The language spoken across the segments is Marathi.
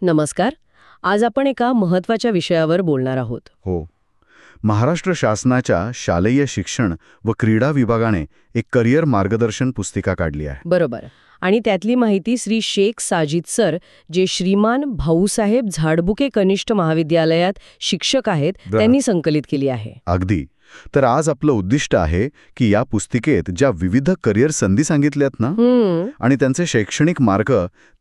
नमस्कार. आज आपण एका महत्त्वाच्या विषयावर बोलणार आहोत. हो. महाराष्ट्र शासनाच्या शालेय शिक्षण व क्रीडा विभागाने एक करिअर मार्गदर्शन पुस्तिका काढली आहे. बरोबर. आणि त्यातली माहिती श्री शेख साजिद सर, जे श्रीमान भाऊसाहेब झाडबुके कनिष्ठ महाविद्यालयात शिक्षक आहेत, त्यांनी संकलित केली आहे. अगदी. तर आज आपलं उद्दिष्ट आहे की या पुस्तिकेत ज्या विविध करिअर संधी सांगितल्यात ना आणि त्यांचे शैक्षणिक मार्ग,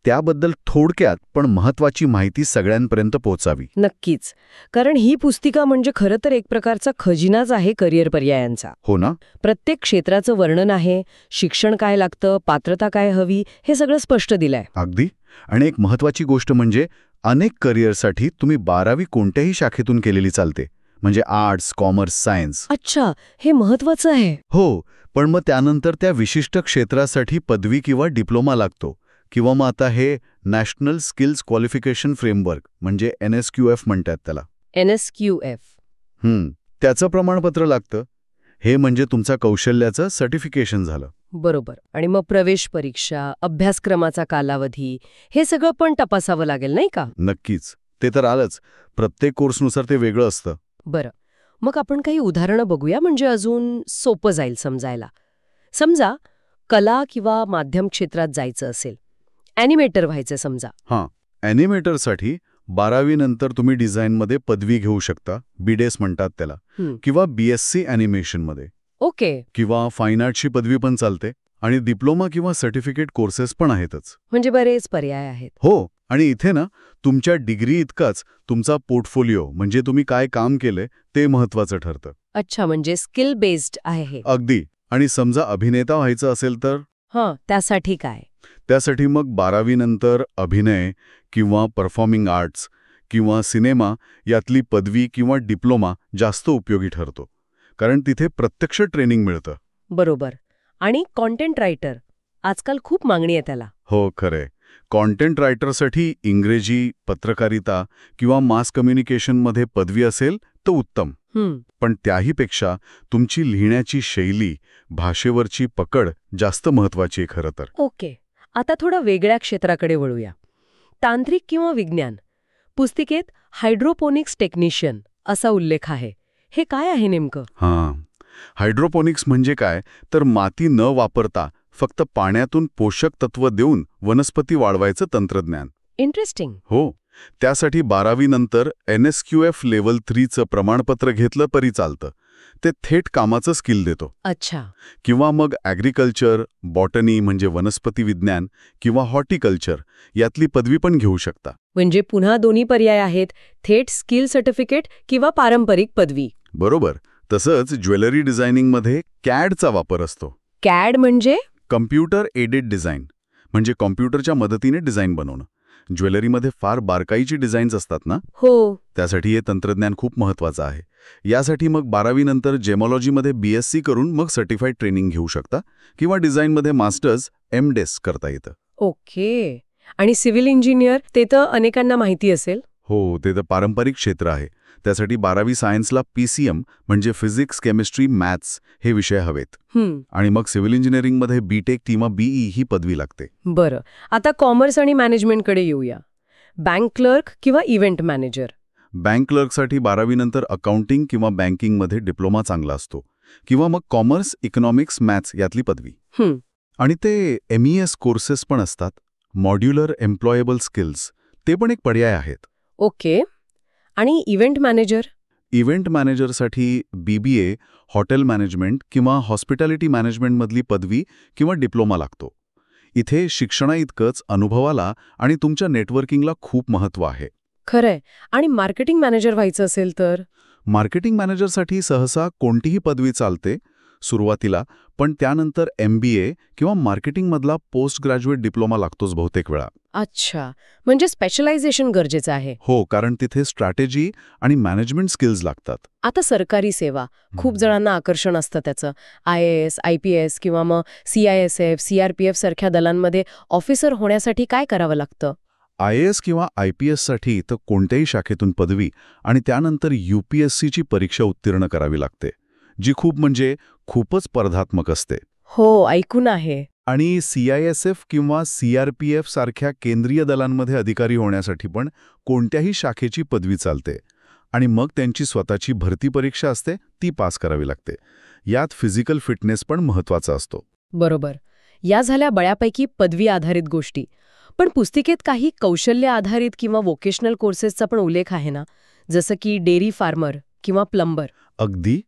त्याबद्दल थोडक्यात पण महत्त्वाची माहिती सगळ्यांपर्यंत पोहोचावी. नक्कीच. कारण ही पुस्तिका म्हणजे खरं तर एक प्रकारचा खजिनाच आहे करिअर पर्यायांचा. हो ना. प्रत्येक क्षेत्राचं वर्णन आहे, शिक्षण काय लागतं, पात्रता काय हवी, हे सगळं स्पष्ट दिलंय. अगदी. आणि एक महत्त्वाची गोष्ट म्हणजे अनेक करिअरसाठी तुम्ही 12वी कोणत्याही शाखेतून केलेली चालते, म्हणजे आर्ट्स, कॉमर्स, सायन्स. अच्छा, हे महत्त्वाचं आहे. हो, पण मग त्यानंतर त्या विशिष्ट क्षेत्रासाठी पदवी किंवा डिप्लोमा लागतो, किंवा मग आता हे नॅशनल स्किल्स क्वालिफिकेशन फ्रेमवर्क म्हणजे NSQF म्हणतात त्याला. NSQF. त्याचं प्रमाणपत्र लागतं. हे म्हणजे तुमचा कौशल्याचं सर्टिफिकेशन झालं. बरोबर. आणि मग प्रवेश परीक्षा, अभ्यासक्रमाचा कालावधी, हे सगळं पण तपासावं लागेल, नाही का? नक्कीच. ते तर आलंच. प्रत्येक कोर्सनुसार ते वेगळं असतं. बरं. मग आपण काही उदाहरणं बघूया, म्हणजे अजून सोपं जाईल समजायला. समजा कला किंवा माध्यम क्षेत्रात जायचं असेल, ॲनिमेटर व्हायचं समजा. ॲनिमेटरसाठी 12वी नंतर तुम्ही डिझाईनमध्ये पदवी घेऊ शकता, BDS म्हणतात त्याला, किंवा BSc ॲनिमेशनमध्ये. ओके. किंवा फाईन आर्टची पदवी पण चालते. आणि डिप्लोमा किंवा सर्टिफिकेट कोर्सेस पण आहेतच. म्हणजे बरेच पर्याय आहेत. हो. आणि इथे ना तुमच्या डिग्री इतकाच तुमचा पोर्टफोलिओ, म्हणजे तुम्ही काय काम केलंय, ते महत्त्वाचं ठरतं. अच्छा, म्हणजे स्किल बेस्ड आहे हे. अगदी. आणि समजा अभिनेता व्हायचं असेल तर त्यासाठी काय? त्यासाठी मग 12वी नंतर अभिनय किंवा परफॉर्मिंग आर्ट्स किंवा सिनेमा यातली पदवी किंवा डिप्लोमा जास्त उपयोगी ठरतो, कारण तिथे प्रत्यक्ष ट्रेनिंग मिळतं. बरोबर. आणि कॉन्टेंट रायटर, आजकाल खूप मागणी आहे त्याला. हो, खरंय. कॉन्टेंट रायटरसाठी इंग्रजी, पत्रकारिता किंवा मास कम्युनिकेशनमध्ये पदवी असेल तर उत्तम. पण त्याहीपेक्षा तुमची लिहिण्याची शैली, भाषेवरची पकड जास्त महत्वाची आहे खरं तर. ओके. आता थोडं वेगळ्या क्षेत्राकडे वळूया. तांत्रिक किंवा विज्ञान. पुस्तिकेत हायड्रोपोनिक्स टेक्निशियन असा उल्लेख आहे. हे काय आहे नेमकं? हायड्रोपोनिक्स म्हणजे काय तर माती न वापरता फक्त पाण्यातून पोषक तत्व देऊन वनस्पती वाढवायचं तंत्रज्ञान. इंटरेस्टिंग. हो. त्यासाठी 12वी नंतर NSQF लेव्हल 3चं प्रमाणपत्र घेतलं तरी चालतं. ते थेट कामाचं स्किल देतो. अच्छा. किंवा मग ॲग्रिकल्चर, बॉटनी म्हणजे वनस्पती विज्ञान किंवा हॉर्टिकल्चर यातली पदवी पण घेऊ शकता. म्हणजे पुन्हा दोन्ही पर्याय आहेत, थेट स्किल सर्टिफिकेट किंवा पारंपरिक पदवी. बरोबर. तसंच ज्वेलरी डिझायनिंगमध्ये CADचा वापर असतो. CAD म्हणजे? कम्प्युटर एडेड डिझाईन, म्हणजे कॉम्प्युटरच्या मदतीने डिझाईन बनवणं. ज्वेलरीमध्ये फार बारकाईची डिझाईन्स असतात ना. हो. त्यासाठी हे तंत्रज्ञान खूप महत्त्वाचं आहे. यासाठी मग 12वी नंतर जेमॉलॉजीमध्ये BSc करून मग सर्टिफाईड ट्रेनिंग घेऊ शकता, किंवा डिझाईनमध्ये मास्टर्स MDes करता येतं. ओके. आणि सिव्हिल इंजिनियर, ते तर अनेकांना माहिती असेल. हो, ते तर पारंपरिक क्षेत्र आहे. त्यासाठी 12वी सायन्सला PCM म्हणजे फिजिक्स, केमिस्ट्री, मॅथ्स हे विषय हवेत. आणि मग सिव्हिल इंजिनिअरिंगमध्ये BTech किंवा BE ही पदवी लागते. बरं. आता कॉमर्स आणि मॅनेजमेंटकडे येऊया. बँक क्लर्क किंवा इव्हेंट मॅनेजर. बँक क्लर्कसाठी 12वी नंतर अकाउंटिंग किंवा बँकिंगमध्ये डिप्लोमा चांगला असतो, किंवा मग कॉमर्स, इकॉनॉमिक्स, मॅथ्स यातली पदवी. आणि ते MES कोर्सेस पण असतात, मॉड्युलर एम्प्लॉयेबल स्किल्स, ते पण एक पर्याय आहेत. ओके. आणि इव्हेंट मॅनेजर? इव्हेंट मॅनेजरसाठी BBA, हॉटेल मॅनेजमेंट किंवा हॉस्पिटॅलिटी मॅनेजमेंटमधली पदवी किंवा डिप्लोमा लागतो. इथे शिक्षणाइतकंच अनुभवाला आणि तुमच्या नेटवर्किंगला खूप महत्त्व आहे. खरंय. आणि मार्केटिंग मॅनेजर व्हायचं असेल तर? मार्केटिंग मॅनेजरसाठी सहसा कोणतीही पदवी चालते सुरुवातीला, पण त्यानंतर MBA किंवा मार्केटिंगमधला पोस्ट ग्रॅज्युएट डिप्लोमा लागतोच बहुतेक वेळा. अच्छा, म्हणजे स्पेशलायझेशन गरजेचं आहे. हो, कारण तिथे स्ट्रॅटेजी आणि मॅनेजमेंट स्किल्स लागतात. आता सरकारी सेवा, खूप जणांना आकर्षण असतं त्याचं. IAS, IPS किंवा मग CISF, CRPF सारख्या दलांमध्ये ऑफिसर होण्यासाठी काय करावं लागतं? IAS किंवा IPS साठी तर कोणत्याही शाखेतून पदवी आणि त्यानंतर UPSCची परीक्षा उत्तीर्ण करावी लागते, जी खूपच स्पर्धात्मक असते. हो, ऐकून आहे. आणि CISF किंवा CRPF सारख्या केंद्रीय दलांमध्ये अधिकारी होण्यासाठी पण कोणत्याही शाखेची पदवी चालते. आणि मग त्यांची स्वतःची भरती परीक्षा असते, ती पास करावी लागते. यात फिजिकल फिटनेस पण महत्वाचा असतो. बरोबर. या झाल्या बळ्यापैकी पदवी आधारित गोष्टी. पण पुस्तिकेत काही कौशल्य आधारित किंवा वोकेशनल कोर्सेसचा पण उल्लेख आहे ना, जसं की डेअरी फार्मर किंवा प्लंबर. अगदी.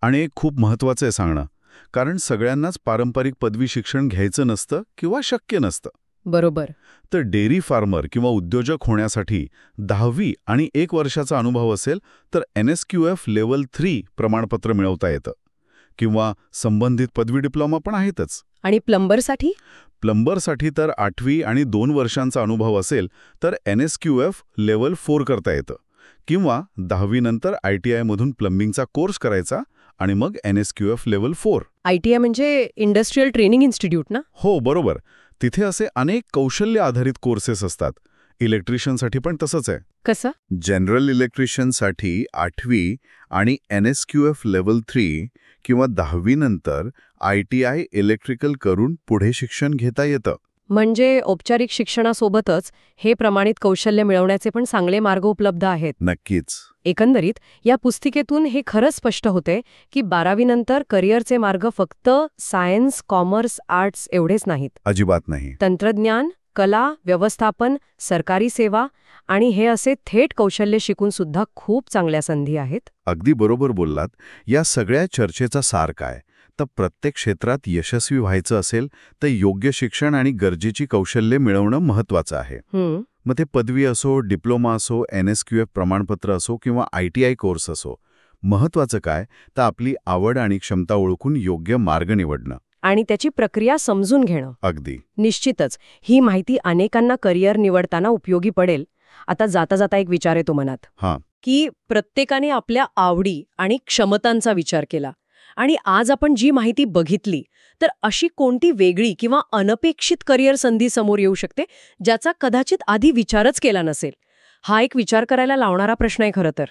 आणि एक खूप महत्वाचं आहे सांगणं, कारण सगळ्यांनाच पारंपरिक पदवी शिक्षण घ्यायचं नसतं किंवा शक्य नसतं. बरोबर. तर डेअरी फार्मर किंवा उद्योजक होण्यासाठी 10वी आणि 1 वर्षाचा अनुभव असेल तर NSQF लेव्हल 3 प्रमाणपत्र मिळवता येतं. किंवा संबंधित पदवी डिप्लोमा पण आहेतच. आणि प्लंबरसाठी? प्लंबरसाठी तर 8वी आणि 2 वर्षांचा अनुभव असेल तर NSQF लेव्हल 4 करता येतं. किंवा 10वी नंतर ITI मधून प्लंबिंगचा कोर्स करायचा आणि मग NSQF लेव्हल 4. ITI म्हणजे इंडस्ट्रियल ट्रेनिंग इन्स्टिट्यूट ना? हो, बरोबर. तिथे असे अनेक कौशल्य आधारित कोर्सेस असतात. इलेक्ट्रिशियनसाठी पण तसंच आहे. कसं? जनरल इलेक्ट्रिशियनसाठी 8वी आणि NSQF लेव्हल 3 किंवा 10वी नंतर ITI इलेक्ट्रिकल करून पुढे शिक्षण घेता येतं. म्हणजे औपचारिक शिक्षणासोबतच हे प्रमाणित कौशल्य मिळवण्याचे पण चांगले मार्ग उपलब्ध आहेत. नक्कीच. एकंदरीत या पुस्तिकेतून हे खरंच स्पष्ट होते की 12वी नंतर करिअरचे मार्ग फक्त सायन्स, कॉमर्स, आर्ट्स एवढेच नाहीत. अजिबात नाही. तंत्रज्ञान, कला, व्यवस्थापन, सरकारी सेवा आणि हे असे थेट कौशल्य शिकून सुद्धा खूप चांगल्या संधी आहेत. अगदी बरोबर बोललात. या सगळ्या चर्चेचा सार काय? तर प्रत्येक क्षेत्रात यशस्वी व्हायचं असेल तर योग्य शिक्षण आणि गरजेची कौशल्य मिळवणं महत्वाचं आहे. मग ते पदवी असो, डिप्लोमा असो, NSQF प्रमाणपत्र असो किंवा ITI कोर्स असो. महत्वाचं काय तर आपली आवड आणि क्षमता ओळखून योग्य मार्ग निवडणं. आणि त्याची प्रक्रिया समजून घेणं. अगदी. निश्चितच ही माहिती अनेकांना करिअर निवडताना उपयोगी पडेल. आता जाता जाता एक विचार येतो मनात. हां. की प्रत्येकाने आपल्या आवडी आणि क्षमतांचा विचार केला आणि आज आपण जी माहिती बघितली तर अशी कोणती वेगळी किंवा अनपेक्षित करिअर संधी समोर येऊ शकते ज्याचा कदाचित आधी विचारच केला नसेल. हा एक विचार करायला लावणारा प्रश्न आहे खरं तर.